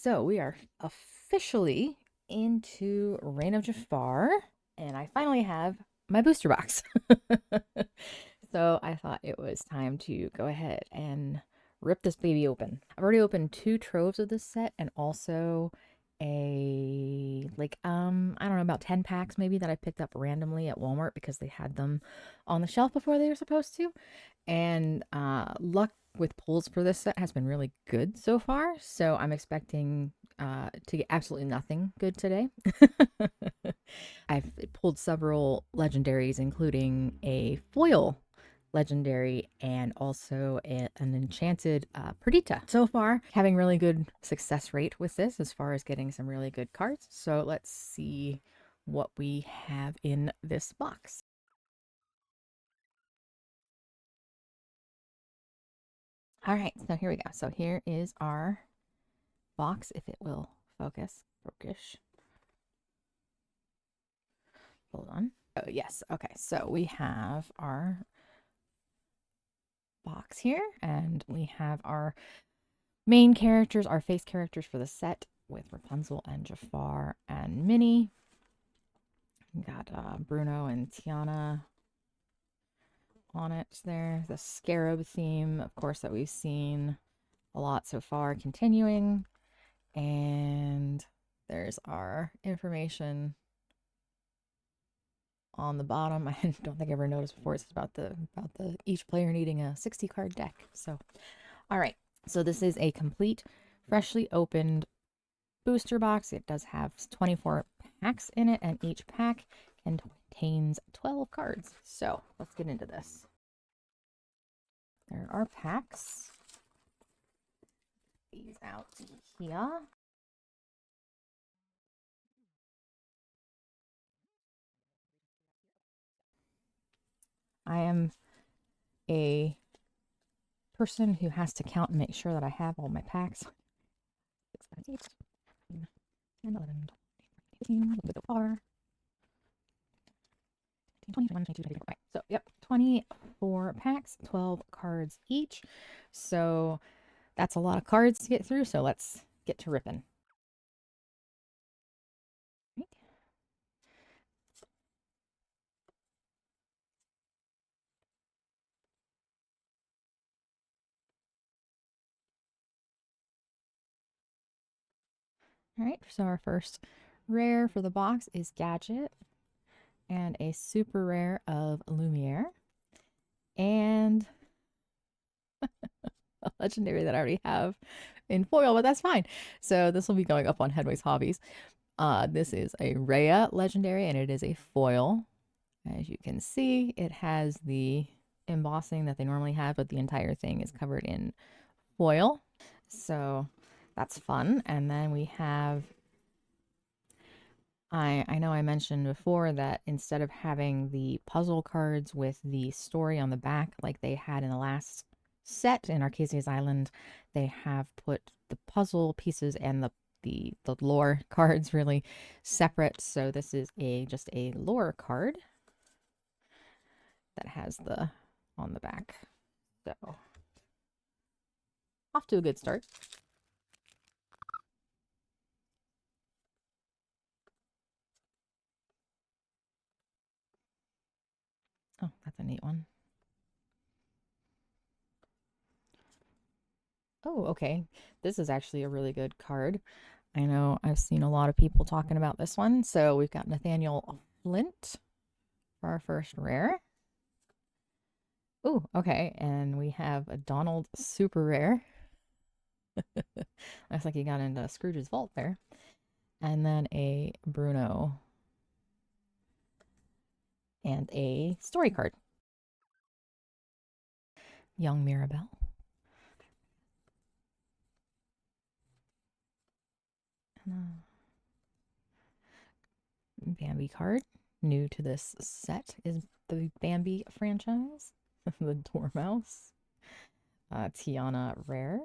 So we are officially into Reign of Jafar, and I finally have my booster box. So I thought it was time to go ahead and rip this baby open. I've already opened 2 troves of this set and also I don't know, about 10 packs maybe that I picked up randomly at Walmart because they had them on the shelf before they were supposed to. And luck with pulls for this set has been really good so far. So I'm expecting to get absolutely nothing good today. I've pulled several legendaries, including a foil legendary and also an enchanted Perdita. So far, having really good success rate with this as far as getting some really good cards. So let's see what we have in this box. All right, so here we go. So here is our box, if it will focus. Focus. Hold on. Oh, yes. Okay, so we have our box here, and we have our main characters, our face characters for the set with Rapunzel and Jafar and Minnie. We got Bruno and Tiana on it there. The scarab theme, of course, that we've seen a lot so far, continuing. And there's our information on the bottom. I don't think I ever noticed before. It's about the each player needing a 60 card deck. So, all right. So this is a complete, freshly opened booster box. It does have 24 packs in it, and each pack contains 12 cards. So let's get into this. There are packs. These out here. I am a person who has to count and make sure that I have all my packs. 6, 7, 8, 9, 10, 11, 12, 15, so far. 20, 21, 22, 23. Right. So, yep, 24 packs, 12 cards each. So, that's a lot of cards to get through. So, let's get to ripping. Right. All right, so our first rare for the box is Gadget, and a super rare of Lumiere, and a legendary that I already have in foil, but that's fine. So this will be going up on Headway's Hobbies. This is a Rhea legendary, and it is a foil. As you can see, it has the embossing that they normally have, but the entire thing is covered in foil. So that's fun. And then we have, I know I mentioned before that instead of having the puzzle cards with the story on the back like they had in the last set in Arcasia's Island, they have put the puzzle pieces and the lore cards really separate. So this is just a lore card that has the on the back. So off to a good start. Oh, that's a neat one. Oh, okay. This is actually a really good card. I know I've seen a lot of people talking about this one. So we've got Nathaniel Flint for our first rare. Oh, okay. And we have a Donald super rare. Looks like he got into Scrooge's vault there. And then a Bruno and a story card. Young Mirabelle. And a Bambi card. New to this set is the Bambi franchise. The Dormouse. Tiana rare.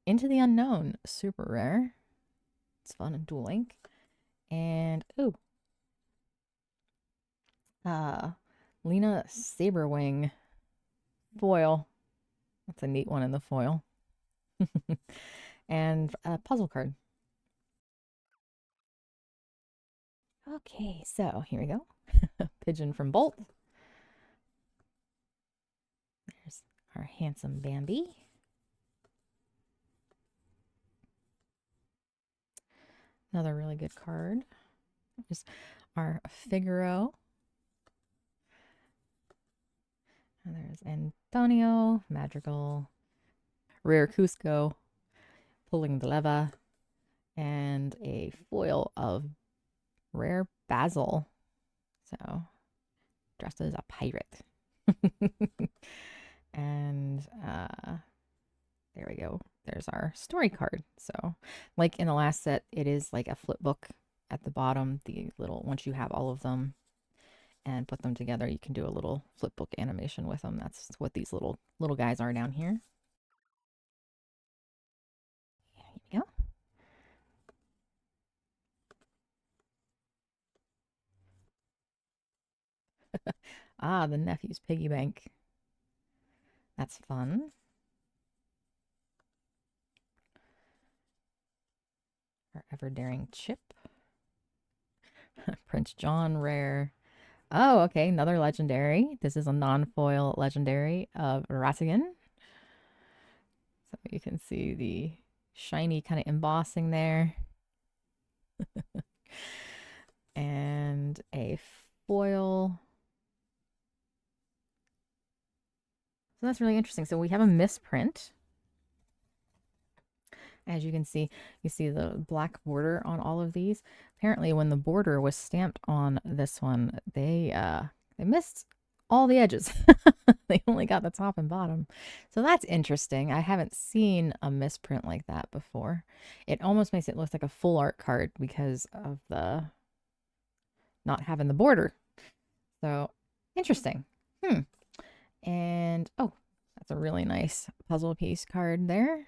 Into the Unknown super rare. It's fun and dual link. And ooh, Lena Saberwing foil. That's a neat one in the foil. and a puzzle card. Okay, so here we go. Pigeon from Bolt. There's our handsome Bambi. Another really good card. There's our Figaro. And there's Antonio, Madrigal, Rare Cusco, Pulling the Leva, and a foil of Rare Basil. So, dressed as a pirate. And there we go. There's our story card. So, like in the last set, it is like a flip book at the bottom. The little, once you have all of them and put them together, you can do a little flip book animation with them. That's what these little guys are down here. Here you go. Ah, the nephew's piggy bank. That's fun. Our ever daring Chip. Prince John rare. Oh, okay, another legendary. This is a non-foil legendary of Ratigan. So you can see the shiny kind of embossing there. And a foil. So that's really interesting. So we have a misprint. As you can see, you see the black border on all of these. Apparently, when the border was stamped on this one, they missed all the edges. They only got the top and bottom. So that's interesting. I haven't seen a misprint like that before. It almost makes it look like a full art card because of the not having the border. So interesting. And oh, that's a really nice puzzle piece card there.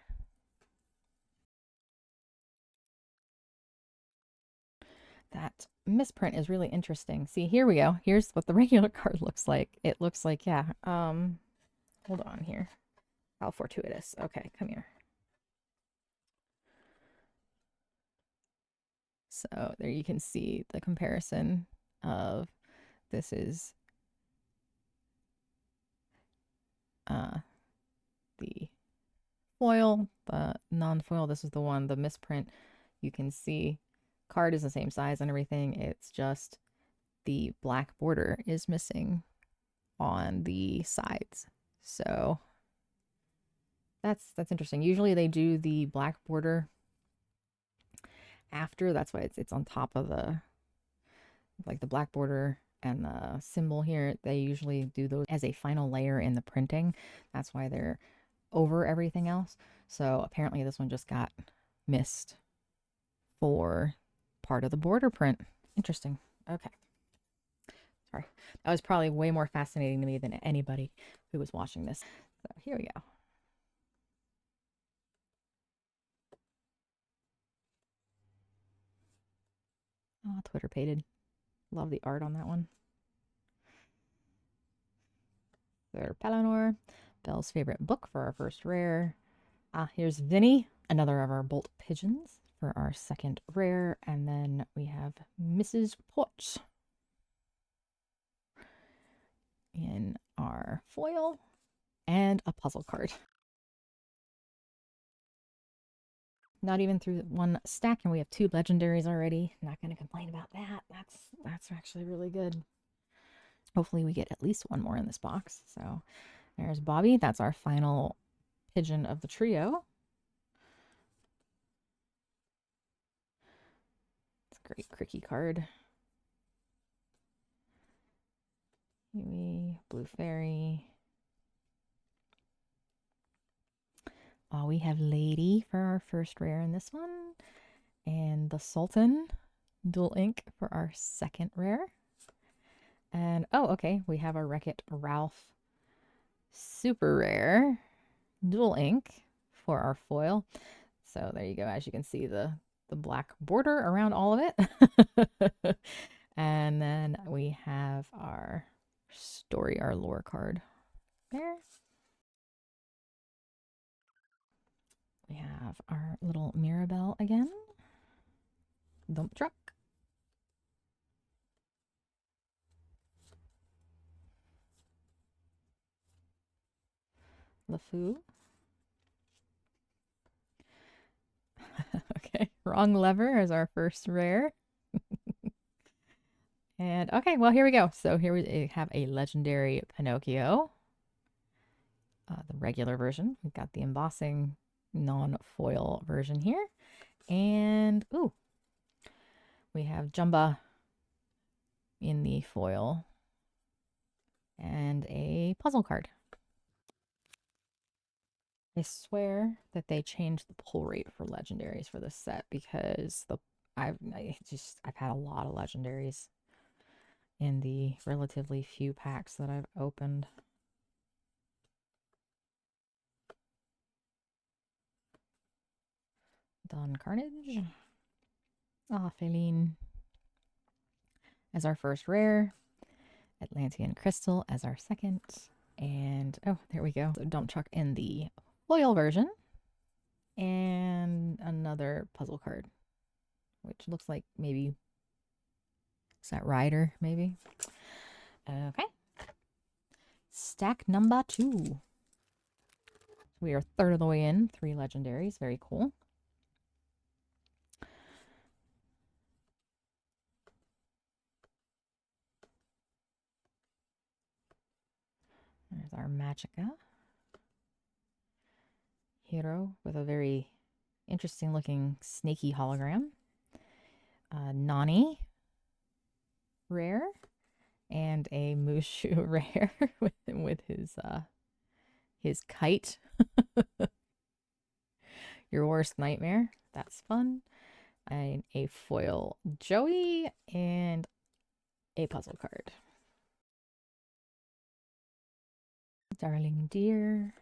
That misprint is really interesting. See, here we go. Here's what the regular card looks like. It looks like, yeah. Hold on here. How fortuitous. Okay, come here. So there you can see the comparison of this is the foil, the non-foil. This is the one, the misprint. You can see card is the same size and everything. It's just the black border is missing on the sides. So that's interesting. Usually they do the black border after. That's why it's on top of the like the black border and the symbol here. They usually do those as a final layer in the printing. That's why they're over everything else. So apparently this one just got missed for part of the border print. Interesting. Okay. Sorry. That was probably way more fascinating to me than anybody who was watching this. So here we go. Oh, Twitter pated. Love the art on that one. They're Pelennor, Belle's favorite book for our first rare. Here's Vinny, another of our Bolt Pigeons for our second rare. And then we have Mrs. Potts in our foil and a puzzle card. Not even through one stack, and we have 2 legendaries already. Not going to complain about that. That's actually really good. Hopefully we get at least one more in this box. So there's Bobby. That's our final pigeon of the trio. It's a great Cricky card. Huey, Blue Fairy. We have Lady for our first rare in this one. And the Sultan, dual ink for our second rare. And oh, okay, we have our Wreck-It Ralph super rare, dual ink for our foil. So there you go. As you can see, the black border around all of it. And then we have our story, our lore card there. We have our little Mirabelle again. Dump truck. LeFou. Okay, wrong lever as our first rare. And okay, well, here we go. So here we have a legendary Pinocchio, the regular version. We've got the embossing non-foil version here. And, ooh, we have Jumba in the foil and a puzzle card. I swear that they changed the pull rate for legendaries for this set because I've had a lot of legendaries in the relatively few packs that I've opened. Dawn Carnage. Ah, Feline as our first rare. Atlantean Crystal as our second. And, oh, there we go. So Dump Truck in the foil version. And another puzzle card, which looks like maybe, is that Rider, maybe? Okay. Stack number 2. We are third of the way in. 3 legendaries. Very cool. There's our Magica hero with a very interesting looking snaky hologram. Nani rare and a Mushu rare with his kite. Your worst nightmare. That's fun. And a foil Joey and a puzzle card. Darling Deer.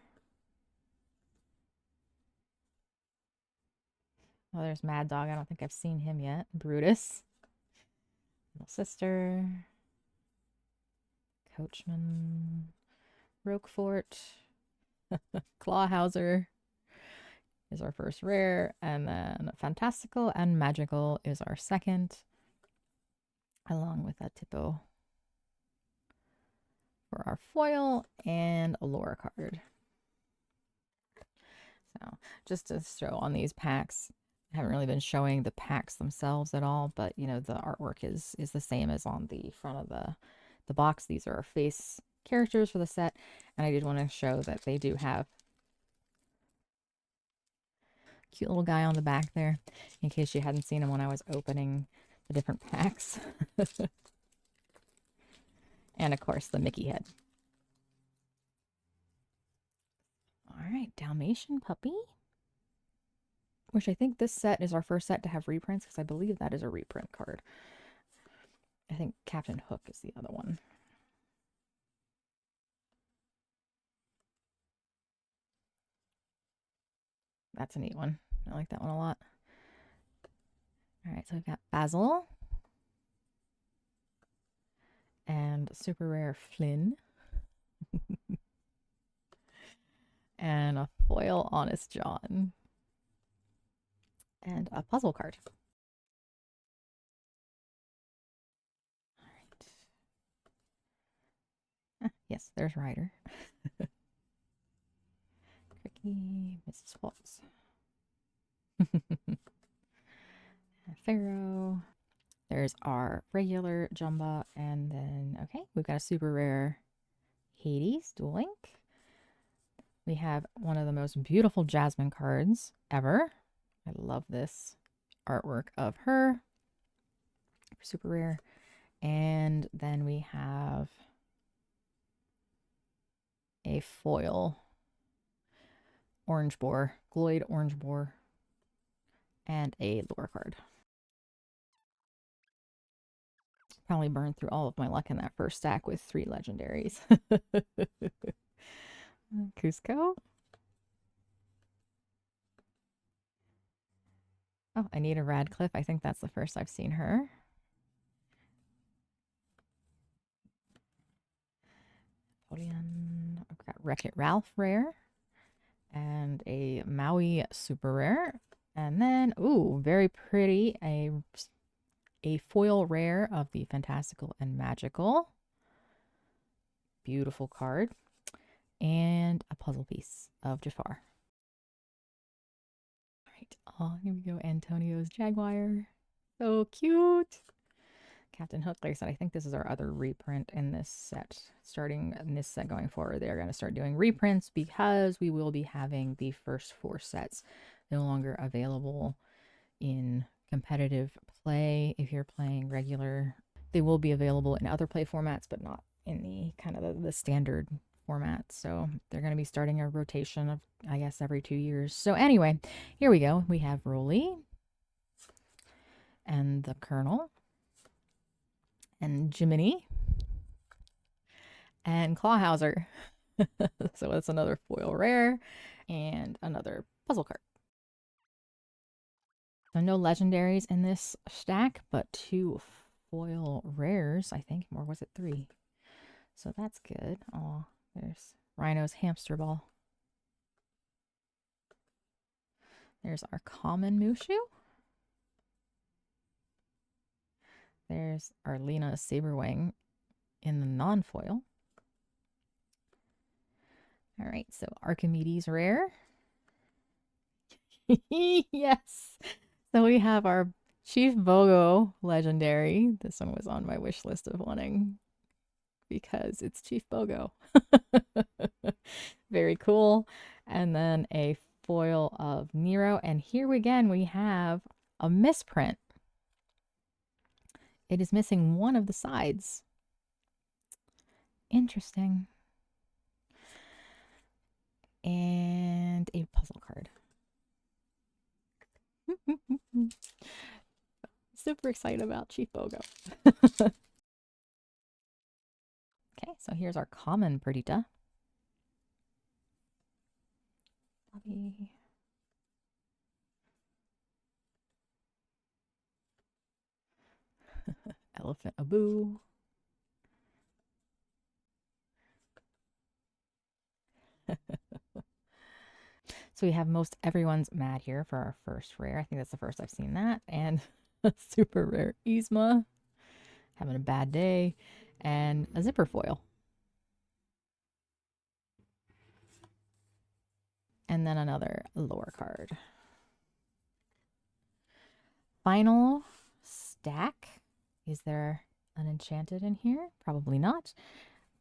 Oh, there's Mad Dog. I don't think I've seen him yet. Brutus. Little Sister. Coachman. Roquefort. Clawhauser is our first rare. And then Fantastical and Magical is our second. Along with a Tipo for our foil and a lore card. So just to show on these packs, I haven't really been showing the packs themselves at all, but you know, the artwork is the same as on the front of the box. These are our face characters for the set, and I did want to show that they do have a cute little guy on the back there, in case you hadn't seen him when I was opening the different packs. And of course, the Mickey head. All right, Dalmatian puppy. Which I think this set is our first set to have reprints, because I believe that is a reprint card. I think Captain Hook is the other one. That's a neat one. I like that one a lot. All right, so we've got Basil. And super rare Flynn. And a foil Honest John. And a puzzle card. All right. Yes, there's Ryder. Cricky, Mrs. Waltz. Pharaoh. There's our regular Jumba. And then, okay, we've got a super rare Hades Duel Link. We have one of the most beautiful Jasmine cards ever. I love this artwork of her. Super rare. And then we have a foil orange boar, Gloyd orange boar, and a lore card. Probably burned through all of my luck in that first stack with 3 legendaries. Cusco. Oh, Anita Radcliffe. I think that's the first I've seen her. I've got Wreck-It Ralph rare. and a Maui super rare. And then, ooh, very pretty, a foil rare of the Fantastical and Magical. Beautiful card. And a puzzle piece of Jafar. All right. Oh, here we go. Antonio's Jaguar. So cute. Captain Hook, like I said, I think this is our other reprint in this set. Starting in this set going forward, they're going to start doing reprints because we will be having the first 4 sets no longer available in competitive play. If you're playing regular, they will be available in other play formats, but not in the kind of the standard format. So they're going to be starting a rotation of, I guess, every 2 years. So anyway, here we go. We have Rolly and the Colonel and Jiminy and Clawhauser. So that's another foil rare and another puzzle card. So no legendaries in this stack, but 2 foil rares, I think. Or was it 3? So that's good. Oh, there's Rhino's Hamster Ball. There's our common Mushu. There's our Lena Saberwing in the non-foil. All right, so Archimedes rare. Yes. So we have our Chief Bogo legendary. This one was on my wish list of wanting because it's Chief Bogo. Very cool. And then a foil of Nero. And here again, we have a misprint. It is missing one of the sides. Interesting. And a puzzle card. Super excited about Chief Bogo. Okay, so here's our common Perdita. Bobby. Elephant Abu. So we have most everyone's mad here for our first rare. I think that's the first I've seen that. And a super rare Yzma. Having a bad day. And a zipper foil. And then another lore card. Final stack. Is there an enchanted in here? Probably not.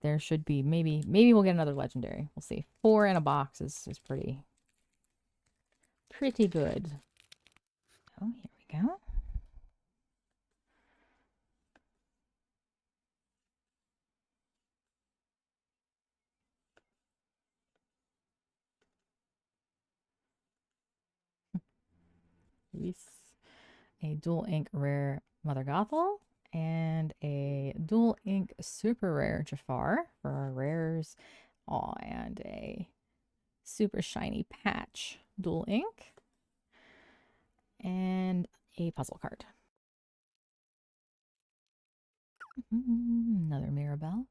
There should be. Maybe we'll get another legendary. We'll see. 4 in a box is pretty good. Oh, here we go. A dual ink rare Mother Gothel and a dual ink super rare Jafar for our rares. Oh, and a super shiny patch dual ink and a puzzle card. Another Mirabelle.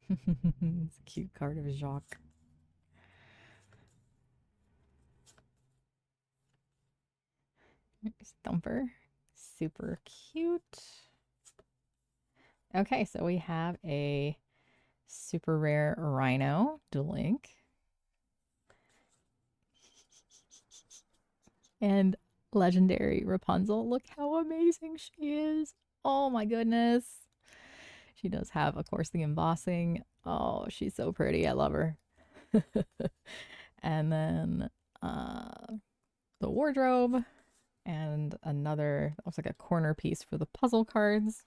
It's a cute card of Jacques. Thumper. Super cute. Okay, so we have a super rare Rhino dual ink. And legendary Rapunzel. Look how amazing she is. Oh my goodness. She does have, of course, the embossing. Oh, she's so pretty. I love her. And then the wardrobe and another, looks like a corner piece for the puzzle cards.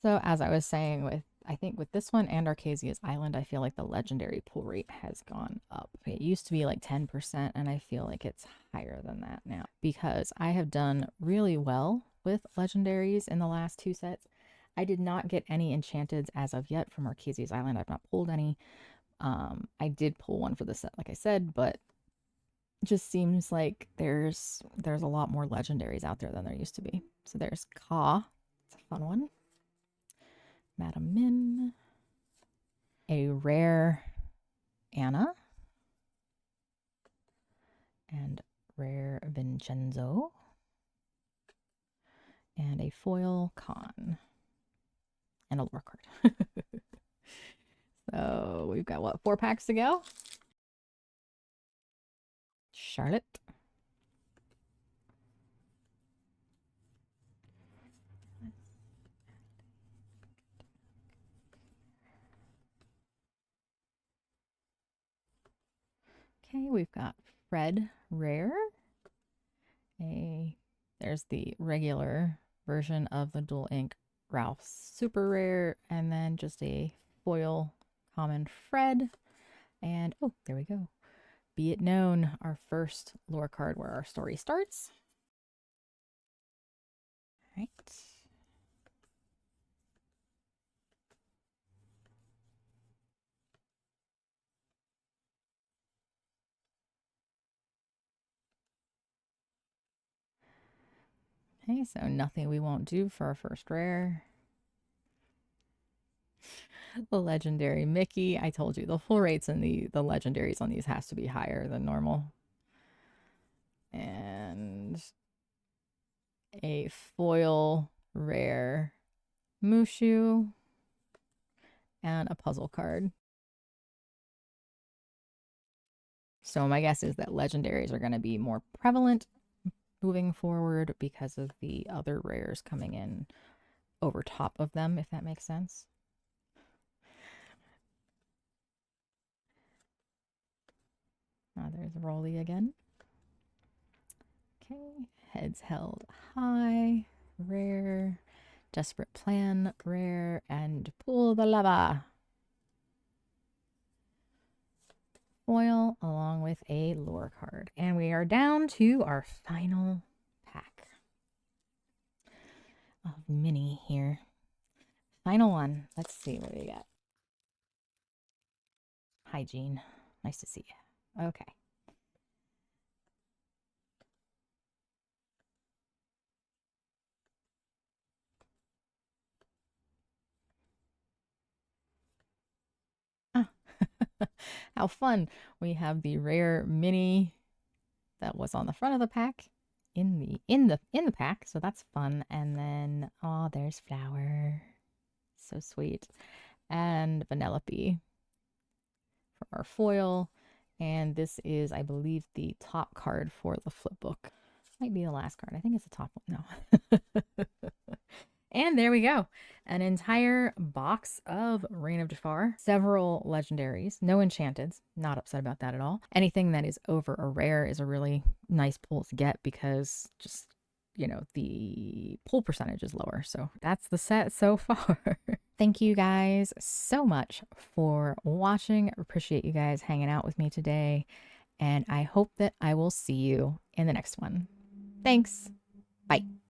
So as I was saying, I think with this one and Arcasia's Island, I feel like the legendary pull rate has gone up. It used to be like 10%, and I feel like it's higher than that now because I have done really well with legendaries in the last 2 sets. I did not get any enchanteds as of yet from Arcasia's Island. I've not pulled any. I did pull one for the set, like I said, but it just seems like there's a lot more legendaries out there than there used to be. So there's Ka. It's a fun one. Madam Mim. a rare Anna, and rare Vincenzo, and a foil Con, and a lore card. So we've got what, 4 packs to go? Charlotte. Okay, we've got Fred rare. There's the regular version of the dual ink Ralph super rare, and then just a foil common Fred. And oh, there we go. Be It Known, our first lore card where our story starts. All right. Okay, so nothing we won't do for our first rare. The legendary Mickey. I told you the full rates and the legendaries on these has to be higher than normal. And a foil rare Mushu and a puzzle card. So my guess is that legendaries are going to be more prevalent moving forward because of the other rares coming in over top of them, if that makes sense. There's Rolly again. Okay, Heads Held High, rare. Desperate Plan, rare. And Pool the Lava, foil, along with a lore card. And we are down to our final pack of mini here. Final one. Let's see what we got. Hi, Jean. Nice to see you. Okay. Ah. How fun. We have the rare mini that was on the front of the pack in the pack, so that's fun. And then oh, there's Flower. So sweet. And Vanellope for our foil. And this is, I believe, the top card for the flip book. Might be the last card. I think it's the top one. No. And there we go. An entire box of Reign of Jafar. Several legendaries. No enchanteds. Not upset about that at all. Anything that is over a rare is a really nice pull to get because just, you know, the pull percentage is lower. So that's the set so far. Thank you guys so much for watching. I appreciate you guys hanging out with me today. And I hope that I will see you in the next one. Thanks. Bye.